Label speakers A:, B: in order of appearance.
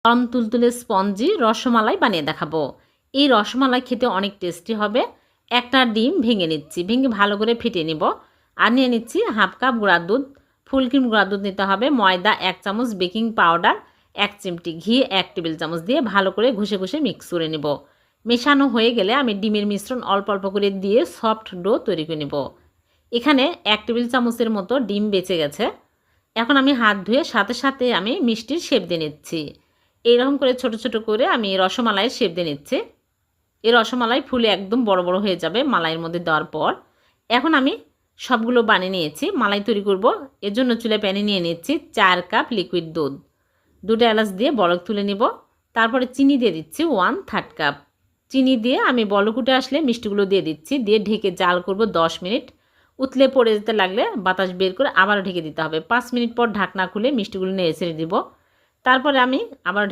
A: নরম তুলতুলে স্পঞ্জি রসমালাই বানিয়ে দেখাবো। এই রসমালাই খেতে অনেক টেস্টি হবে। একটা ডিম ভেঙে নিচ্ছি, ভেঙে ভালো করে ফেটিয়ে নিব। আর নিয়ে নিচ্ছি হাফ কাপ গুঁড়া দুধ, ফুল ক্রিম গুঁড়া দুধ নিতে হবে, ময়দা 1 চামচ, বেকিং পাউডার 1 চিমটি, ঘি 1 টেবিল চামচ দিয়ে ভালো করে ঘষে ঘষে মিক্স করে নিব। মেশানো হয়ে গেলে আমি ডিমের মিশ্রণ অল্প অল্প করে দিয়ে সফট ডো তৈরি করে নিব। এখানে 1 টেবিল চামচের মতো ডিম বেঁচে গেছে। এখন আমি হাত ধুয়ে সাথে সাথে আমি মিষ্টির শেপ দিয়ে নিচ্ছি। এইরকম করে ছোট ছোট করে আমি রসমালাইয়ের শেপ দিয়ে নিচ্ছি। এই রসমালাই ফুলে একদম বড় বড় হয়ে যাবে মালাইয়ের মধ্যে দেওয়ার পর। এখন আমি সবগুলো বানিয়ে নিয়েছি। মালাই তৈরি করব, এর জন্য চুলায় প্যানে নিয়ে নিচ্ছি 4 কাপ লিকুইড দুধ। 2টা এলাচ দিয়ে বলক তুলে নিব। তারপরে চিনি দিয়ে দিচ্ছি 1/3 কাপ। চিনি দিয়ে আমি বলক উঠে আসলে মিষ্টিগুলো দিয়ে দিচ্ছি, দিয়ে ঢেকে জাল করব 10 মিনিট। উতলে পড়ে যেতে লাগলে বাতাস বের করে আবারও ঢেকে দিতে হবে। 5 মিনিট পর ঢাকনা খুলে মিষ্টিগুলো নেড়ে ছেড়ে দিব। তারপরে আমি আবার